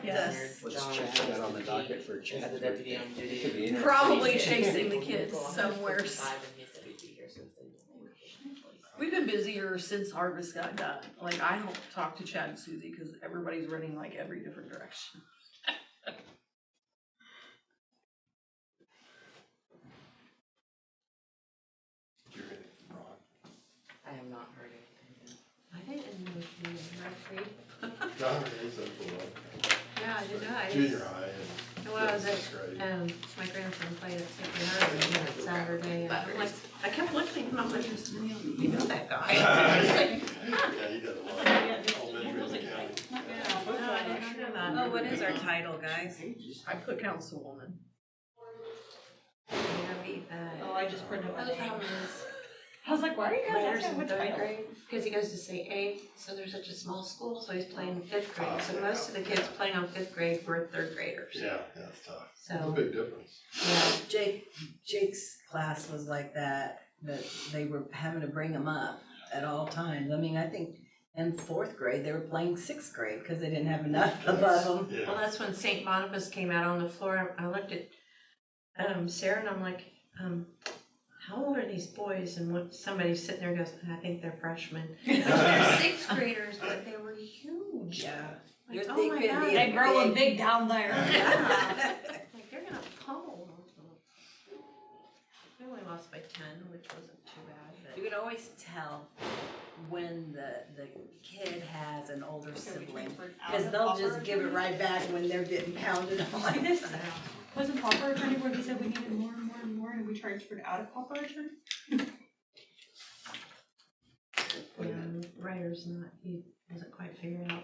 Yes. Let's check that on the docket for Chad. The deputy on duty. Probably chasing the kids somewhere. And he said he'd be here since then. We've been busier since harvest got done. Like, I don't talk to Chad and Susie because everybody's running like every different direction. I have not heard anything. I didn't know she was right. John is up below. Yeah, I didn't know. Junior high and Well, I was sixth grade. at, my grandson played at 69 on Saturday, and I'm like, I kept looking, and I'm like, you know that guy. Yeah, he does a lot. Elementary and county. No, I didn't know that. Oh, what is our title, guys? I put councilwoman. Yeah, we, Oh, I just printed my name. I was like, why are you guys Letters asking in which third title? grade? Because he goes to say eighth, so they're such a small school, so he's playing 5th grade. So most of the kids playing on 5th grade were 3rd graders. Yeah, that's tough. It's a So, big difference. yeah. Jake's class was like that they were having to bring them up at all times. I mean, I think in 4th grade, they were playing 6th grade because they didn't have enough above them. Yeah. Well, that's when St. Boniface came out on the floor. I looked at Sarah and I'm like, how old are these boys? And what somebody sitting there goes, I think they're freshmen. They're 6th graders, but they were huge. Yeah. Like, You're oh my thinking God. the- They growing big down there. Yeah. Like, they're gonna pummel them. We only lost by 10, which wasn't too bad, You can always tell when the kid has an older sibling, because they'll just give it right back when they're getting pounded See on. this? Wasn't pauper attorney where he said we needed more and more and more, and we transferred out of pauper attorney? Ryder's not, he hasn't quite figured out.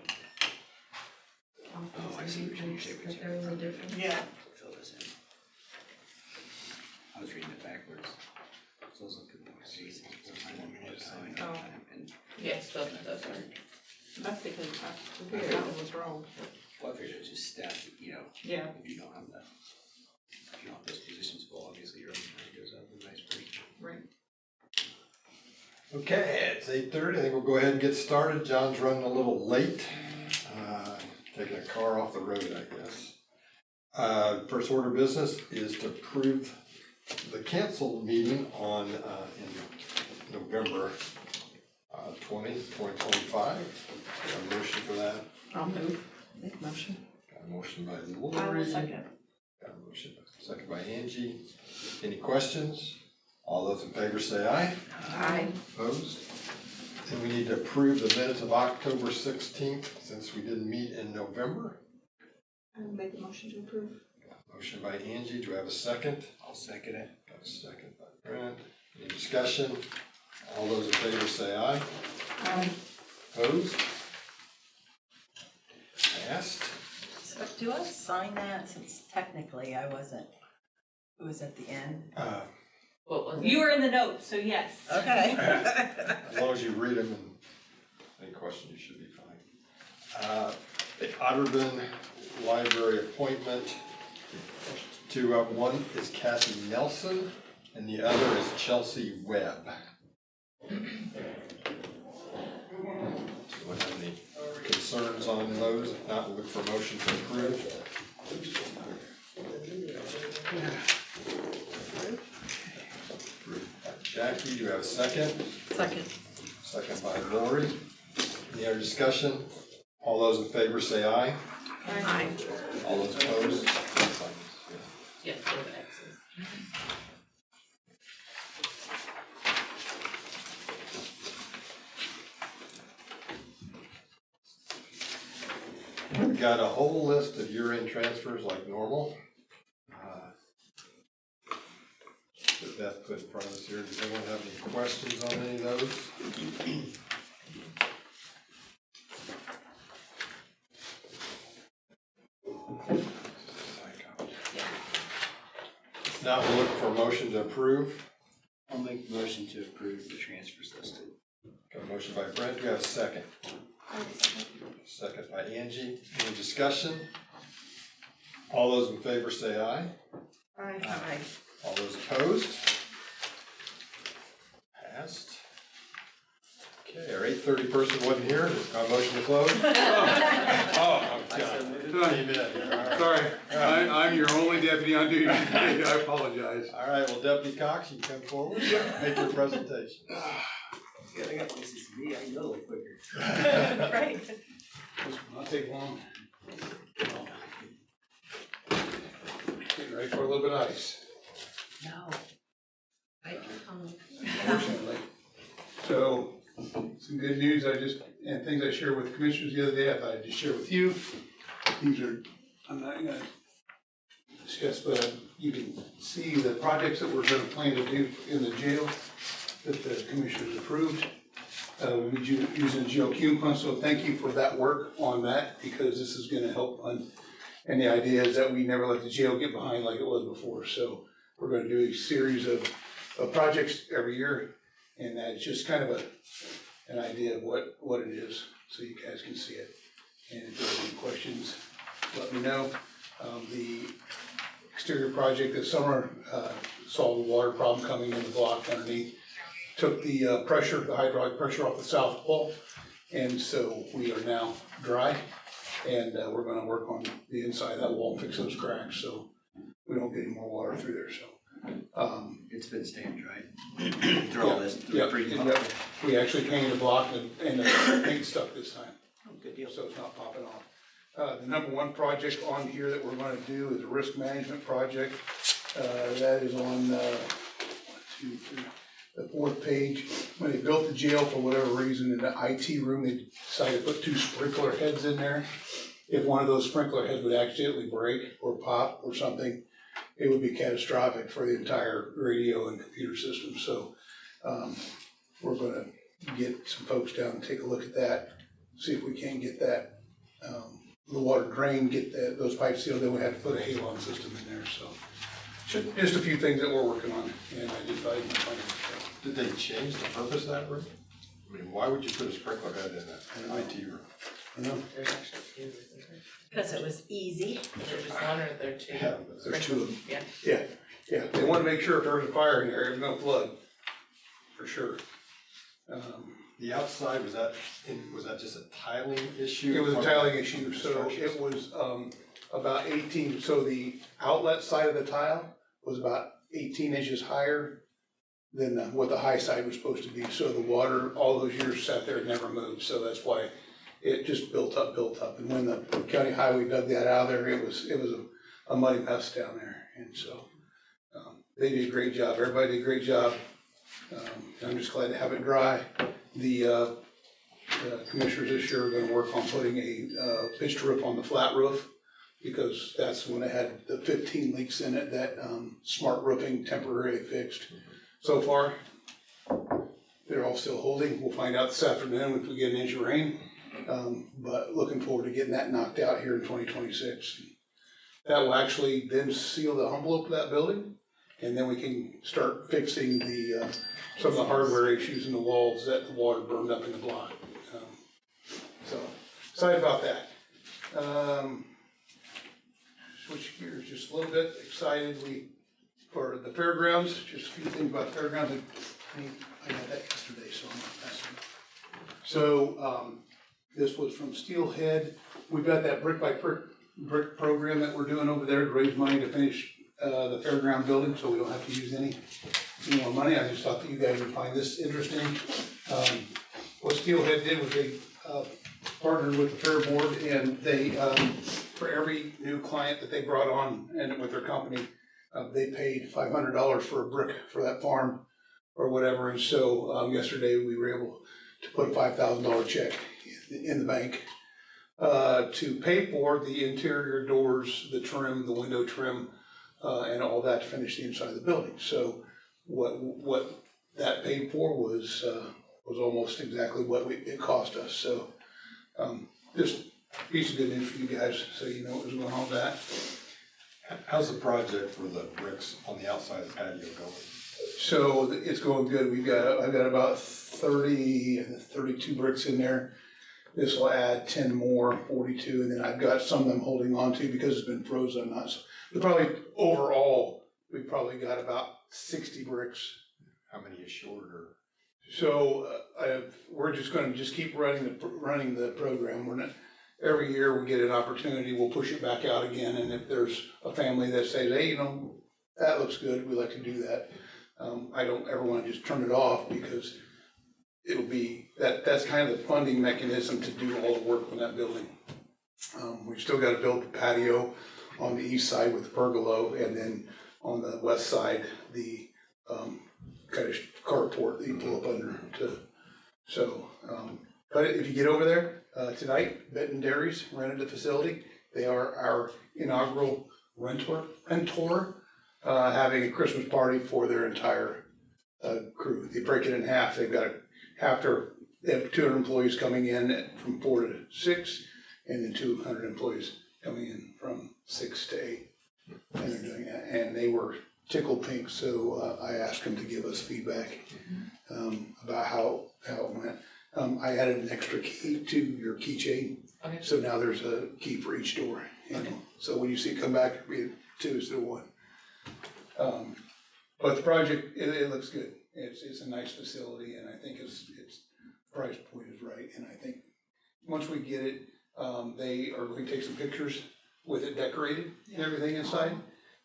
Oh, I see what you're saying. That there is a difference. Yeah. Fill this in. I was reading it backwards. So I was looking at Oh. and Yes, that's right. That's because I figured that one was wrong. well, I figured it was just staff, you know, Yeah. if you don't have that, if you don't have those positions full, obviously your own money goes up a nice rate. Right. Okay, it's 8:30. I think we'll go ahead and get started. John's running a little late. Taking a car off the road, I guess. First order of business is to approve the canceled meeting on, in November 2025. Got a motion for that? I'll move. Make motion. Got a motion by I Lori. will second. Got a motion, second by Angie. Any questions? All those in favor say aye. Aye. Opposed? And we need to approve the minutes of October 16th, since we didn't meet in November. I will make a motion to approve. Motion by Angie, do I have a second? I'll second it. Got a second by Brent. Any discussion? All those in favor say aye. Opposed? Passed. So do I sign that, since technically I wasn't, it was at the end? What was it? You were in the notes, so yes. Okay. As long as you read them and any questions, you should be fine. The Otterburn Library appointment. One is Kathy Nelson and the other is Chelsea Webb. Anyone have any concerns on those? If not, we'll look for a motion to approve. Jackie, do you have a second? Second. Second by Lori. Any other discussion? All those in favor say aye. Aye. All those opposed? Yes, those X's. We've got a whole list of year-end transfers like normal. That Beth put in front of us here. Does anyone have any questions on any of those? Now we'll look for a motion to approve. I'll make the motion to approve the transfers listed. Got a motion by Brent, do you have a second? Second by Angie. Any discussion? All those in favor say aye. Aye. All those opposed? Passed. Okay, our 8:30 person wasn't here. Got a motion to close? Oh, I'm done. came in here, all right. Sorry, I'm your only deputy on duty today, I apologize. All right, well, Deputy Cox, you can come forward, make your presentation. Yeah, I got places to be, I can go a little quicker. Right. This will not take long. Getting ready for a little bit of ice, No. I can come. unfortunately. So, some good news and things I shared with commissioners the other day, I thought I'd just share with you. These are, I'm not gonna discuss, but you can see the projects that we're gonna plan to do in the jail that the commissioners approved. We'll be using GeoCube funds, so thank you for that work on that, because this is gonna help fund. And the idea is that we never let the jail get behind like it was before, so we're gonna do a series of projects every year, and that's just kind of an idea of what it is, so you guys can see it. And if there's any questions, let me know. The exterior project this summer solved the water problem coming in the block underneath. Took the pressure, the hydraulic pressure off the south wall, and so we are now dry. And we're gonna work on the inside of that wall and fix those cracks, so we don't get any more water through there, so. It's been staying dry. Through all this, through Yeah, freezing. yeah. We actually painted the block and the paint stuck this time, Oh, good deal. so it's not popping off. The number one project on here that we're gonna do is a risk management project. That is on, 1, 2, 3, the fourth page. When they built the jail, for whatever reason, in the IT room, they decided to put 2 sprinkler heads in there. If one of those sprinkler heads would accidentally break or pop or something, it would be catastrophic for the entire radio and computer system. So we're gonna get some folks down and take a look at that, see if we can get that, the water drain, get those pipes sealed, then we have to put a halon system in there, so. Just a few things that we're working on, and I just thought I'd find it. Did they change the purpose of that room? I mean, why would you put a sprinkler head in an IT room? I know, There's actually 2, isn't there? Because it was easy. Is there just 1 or are there 2? Yeah, there's 2 of them. Yeah. Yeah, they want to make sure if there was a fire in there, there's no flood, for sure. The outside, was that just a tiling issue? It was a Or tiling issue, so construction? it was about 18, so the outlet side of the tile was about 18 inches higher than what the high side was supposed to be. So the water, all those years sat there and never moved, so that's why it just built up. And when the county highway dug that out of there, it was a muddy mess down there. And so they did a great job, everybody did a great job. I'm just glad to have it dry. The commissioners this year are gonna work on putting a pitched roof on the flat roof, because that's when it had the 15 leaks in it that Smart Roofing temporarily fixed. So far, they're all still holding. We'll find out this afternoon if we get an inch of rain. But looking forward to getting that knocked out here in 2026. That will actually then seal the envelope of that building, and then we can start fixing some of the hardware issues in the walls that the water burned up in the block. So excited about that. Switch gears just a little bit, excited for the fairgrounds, just a few things about the fairgrounds. I got that yesterday, so I'm not passing. So this was from Steelhead. We've got that brick by brick program that we're doing over there to raise money to finish the fairground building, so we don't have to use any more money. I just thought that you guys would find this interesting. What Steelhead did was they partnered with the Fair Board, and they, for every new client that they brought on and with their company, they paid $500 for a brick for that farm or whatever. And so yesterday we were able to put a $5,000 check in the bank to pay for the interior doors, the trim, the window trim, and all that to finish the inside of the building. So what that paid for was almost exactly what it cost us. So just a piece of good news for you guys, so you know what was going on with that. How's the project for the bricks on the outside of the patio going? So it's going good. I've got about 32 bricks in there. This will add 10 more, 42, and then I've got some of them holding on to because it's been frozen. But probably overall, we've probably got about 60 bricks. How many is shorter? So we're just going to keep running the program. We're not. every year we get an opportunity, we'll push it back out again, and if there's a family that says, hey, that looks good, we like to do that. I don't ever wanna just turn it off, because it'll be, that's kind of the funding mechanism to do all the work on that building. We've still gotta build the patio on the east side with the pergola, and then on the west side, the, kind of carport that you pull up under to, so, but if you get over there, tonight, Benton Dairies rented the facility. They are our inaugural rentor, having a Christmas party for their entire, crew. They break it in half. They've got they have 200 employees coming in from 4 to 6, and then 200 employees coming in from 6 to 8. And they're doing that, and they were tickled pink, so I asked them to give us feedback about how it went. I added an extra key to your keychain, Okay. so now there's a key for each door. Okay. So when you see it come back, it'll be 2 instead of 1. But the project, it looks good. It's a nice facility, and I think its price point is right. And I think once we get it, they are going to take some pictures with it decorated and everything inside.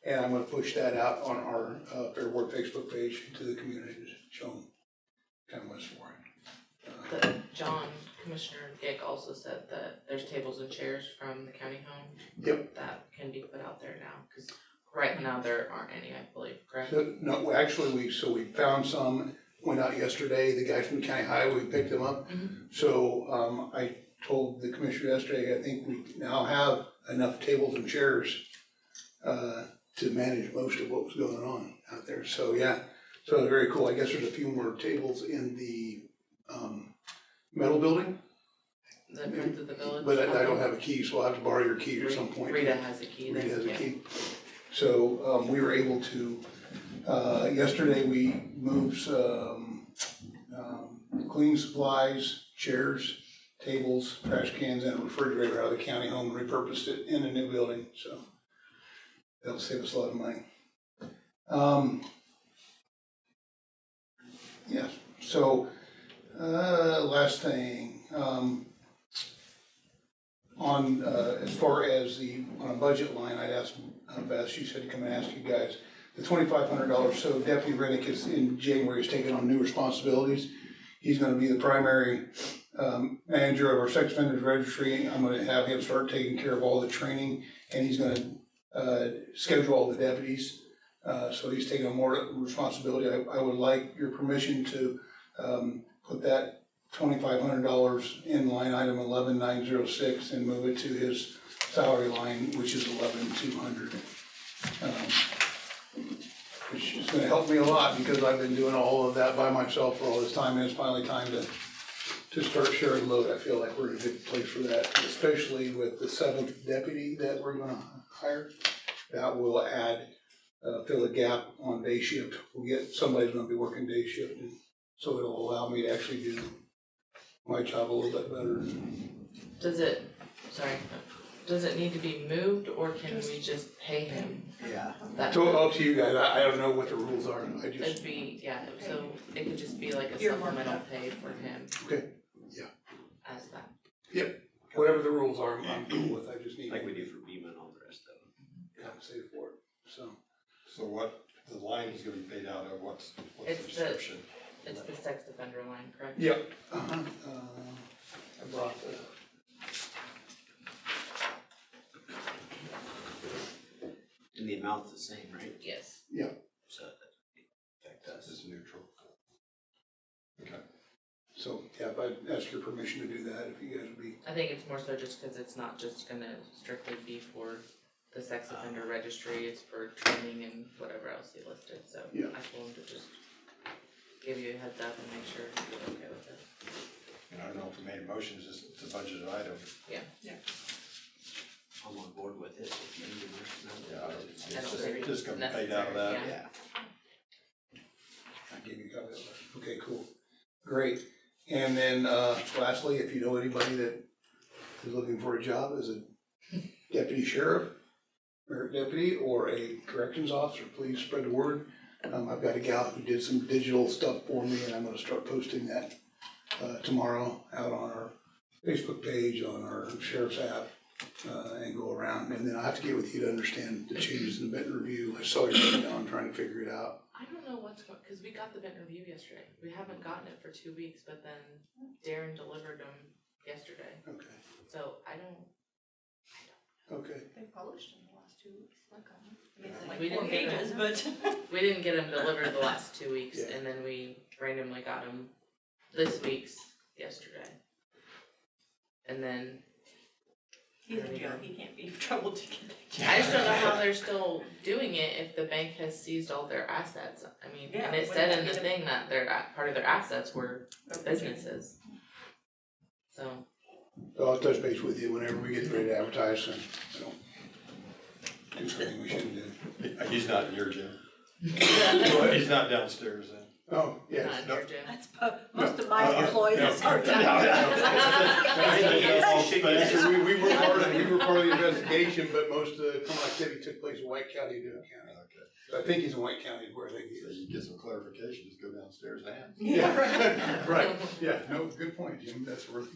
And I'm gonna push that out on our Fair Board Facebook page to the community to show them kind of what's for it. John, Commissioner Dick also said that there's tables and chairs from the county home. Yep. That can be put out there now, cause right now there aren't any, I believe, correct? So, no, actually, we found some, went out yesterday, the guys from County Highway picked them up. Mhm. So, I told the commissioner yesterday, I think we now have enough tables and chairs, to manage most of what was going on out there. So, yeah, so it's very cool. I guess there's a few more tables in the, metal building, The Friends of the Village. but I don't have a key, so I'll have to borrow your key at some point. Rita has a key. Rita then, has a yeah. key. So, we were able to, yesterday we moved some, cleaning supplies, chairs, tables, trash cans, and a refrigerator out of the county home and repurposed it in a new building, so that'll save us a lot of money. Yes, so, last thing, on, as far as on a budget line, I'd asked Beth, she said to come and ask you guys, the $2,500, so Deputy Rennick is in January, is taking on new responsibilities. He's gonna be the primary manager of our sex offenders registry. I'm gonna have him start taking care of all the training, and he's gonna schedule all the deputies. So he's taking on more responsibility. I would like your permission to put that $2,500 in line item 11906 and move it to his salary line, which is 11200. Which is gonna help me a lot, because I've been doing all of that by myself for all this time, and it's finally time to start sharing load. I feel like we're in a good place for that, especially with the 7th deputy that we're gonna hire. That will add, fill a gap on day shift. We'll get, somebody's gonna be working day shift, and so it'll allow me to actually do my job a little bit better. Does it need to be moved, or can we just pay him? Yeah. That, So up to you guys, I don't know what the rules are, I just, it'd be, yeah, so it could just be like a Earmark supplemental that. pay for him. Okay. As that. whatever the rules are, I'm cool with, I just need. Like we do for BEMA and all the rest of them. Compensate for it, so. So what, the line he's gonna be paid out of, what's the It's the- description? It's the sex offender line, correct? Yep. I brought the. And the amount's the same, right? Yes. So that doesn't affect us. It's neutral. Okay. So, yeah, if I'd ask your permission to do that, if you guys would be. I think it's more so just because it's not just gonna strictly be for the sex offender registry, it's for training and whatever else he listed, so Yeah. I told him to just give you a heads up and make sure you're okay with it. And I don't know if we made a motion, it's a budgeted item. I'm on board with it if you need to Yeah, mention I don't think it's just gonna be paid out of that. necessary, Yeah. I gave you a copy of that. Okay, cool. Great. And then, lastly, if you know anybody that is looking for a job as a deputy sheriff, merit deputy, or a corrections officer, please spread the word. I've got a gal who did some digital stuff for me, and I'm gonna start posting that, tomorrow out on our Facebook page, on our sheriff's app, and go around, and then I have to get with you to understand the changes in the Benton Review. I saw your email, I'm trying to figure it out. I don't know what's going, cause we got the Benton Review yesterday. We haven't gotten it for 2 weeks, but then Darren delivered them yesterday. Okay, So I don't, okay. They published in the last 2 weeks, like, We like 4 didn't get pages, it. but. we didn't get them delivered the last 2 weeks, Yeah. and then we randomly got them this week's yesterday. And then He's in jail, he can't be in trouble to get that. I just don't know how they're still doing it if the bank has seized all their assets. I mean, Yeah, and it wouldn't said that in the be the- thing that part of their assets were businesses. So, So I'll touch base with you whenever we get ready to advertise, and I don't do something we shouldn't do. He's not in your gym. He's not downstairs then. Oh, yes. not in your gym. That's most of my employees no. are. We were part of the investigation, but most of the criminal activity took place in White County, Dune County. Okay, So I think he's in White County is where I think he so is. you get some clarification, just go downstairs and ask. Yeah, right, yeah, no, good point, Jim, that's a really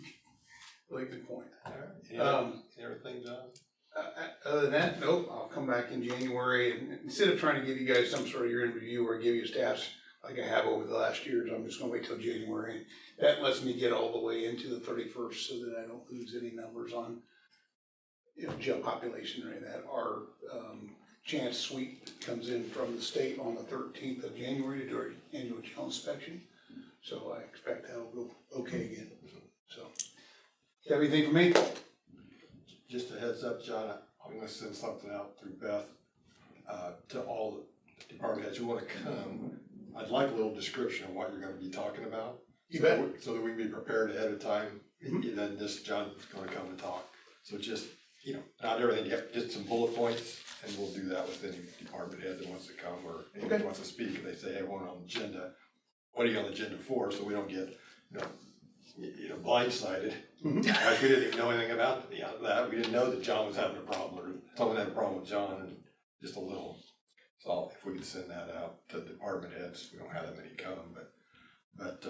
good point. All right. Um, Everything, John? Other than that, nope, I'll come back in January, and instead of trying to give you guys some sort of year-end review or give you stats like I have over the last years, I'm just gonna wait till January. And that lets me get all the way into the 31st so that I don't lose any numbers on, jail population or any of that. Our chance suite comes in from the state on the 13th of January to do our annual jail inspection. So I expect that'll go okay again, so. You have anything for me? Just a heads up, John, I'm gonna send something out through Beth, to all the department heads who wanna come. I'd like a little description of what you're gonna be talking about. You bet. So that we can be prepared ahead of time, and then this, John's gonna come and talk. So just, not everything, you have just some bullet points, and we'll do that with any department head that wants to come, or anyone who wants to speak, if they say, hey, we're on the agenda, what are you on the agenda for, so we don't get, blindsided. Like we didn't even know anything about that, we didn't know that John was having a problem, or someone had a problem with John, and just a little. So if we could send that out to department heads, we don't have that many come, but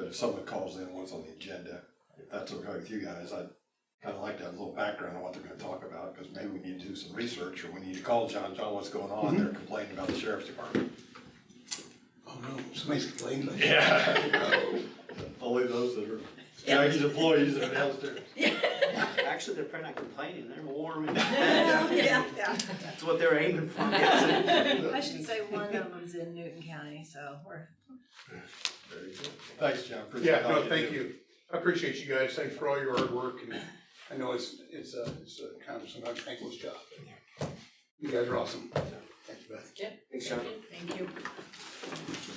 if someone calls in what's on the agenda, if that's okay with you guys, I'd kinda like to have a little background on what they're gonna talk about, cause maybe we need to do some research, or we need to call John, what's going on, they're complaining about the sheriff's department. Oh no, somebody's complaining. Yeah. Only those that are Jackie's employees that are downstairs. Actually, they're probably not complaining, they're warm and Yeah. that's what they're aiming for, I'm guessing. I should say one of them's in Newton County, so we're. Very good. Thanks, John. Appreciate Yeah, all no, you thank do. you. I appreciate you guys. Thanks for all your hard work, and I know it's kind of sometimes thankless job. You guys are awesome. Thank you, Beth. Yep. Thanks, John. Thank you.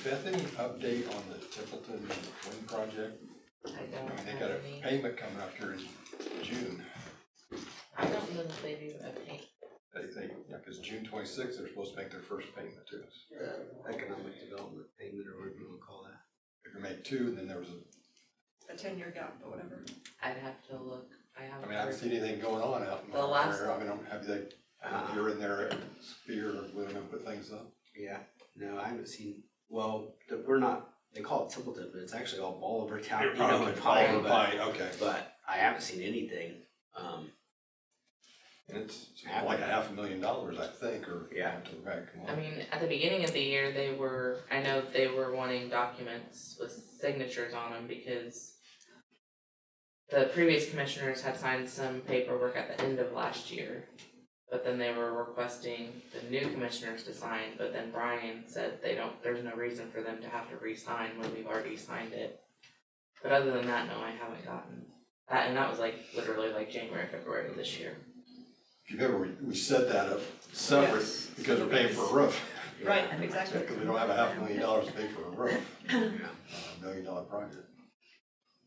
Beth, any update on the Templeton Wind project? I don't They have got a any, payment coming up here in June. I don't know if they do a pay. Cause June 26th, they're supposed to make their first payment to us. Economic development payment, or whatever you wanna call that. They're gonna make two, and then there was A 10-year gap or whatever. I'd have to look, I haven't. I haven't seen anything going on out in The my last area. I mean, have they, you're in their sphere of letting them put things up? Yeah, no, I haven't seen, well, we're not, they call it Templeton, but it's actually all Bolivar County, and Pine, Pine, okay. but I haven't seen anything. And it's like $500,000, I think, or Yeah. to the bank. I mean, at the beginning of the year, I know they were wanting documents with signatures on them because the previous commissioners had signed some paperwork at the end of last year, but then they were requesting the new commissioners to sign, but then Brian said there's no reason for them to have to re-sign when we've already signed it. But other than that, no, I haven't gotten that, and that was literally January, February of this year. If you remember, we set that up separate Yes. because we're paying for a roof. Right, exactly. Because we don't have $500,000 to pay for a roof, $1 million project.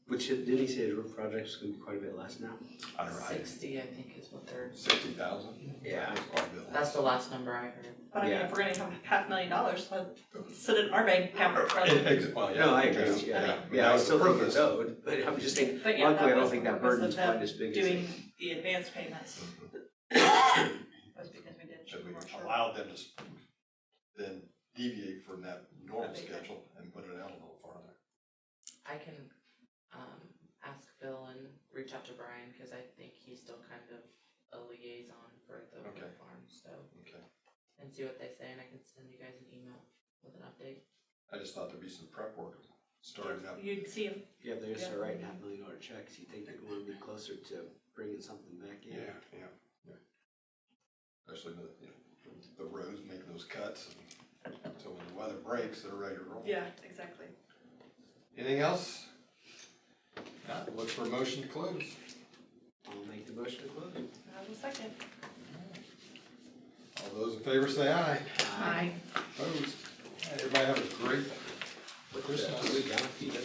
Which, did he say his roof project's gonna be quite a bit less now? I don't know, 60, I think, is what they're. 60,000? Yeah. That's quite a bit. That's the last number I heard. But I mean, Yeah. if we're gonna have $500,000, let's sit it in our bank account rather than. Well, yeah. No, I agree, yeah, That yeah, I was the still think purpose. it's owed, but I'm just saying, But yeah, luckily, I that don't was think the that purpose of burden's them quite as big as doing it. the advance payments. Was because we did. So we allowed them to then deviate from that normal schedule and put it out a little farther. I can ask Phil and reach out to Brian, cause I think he's still kind of a liaison for the Okay. farm, so. Okay. And see what they say, and I can send you guys an email with an update. I just thought there'd be some prep work starting up. You'd see him. Yeah, if they're gonna start writing $500,000 checks, you think they're gonna be closer to bringing something back in? Yeah. Especially the roads making those cuts, and so when the weather breaks, they're ready to roll. Yeah, exactly. Anything else? Not, look for a motion to close. I'll make the motion to close. I will second. All those in favor say aye. Aye. Opposed? Everybody have a great Christmas. We got a feed up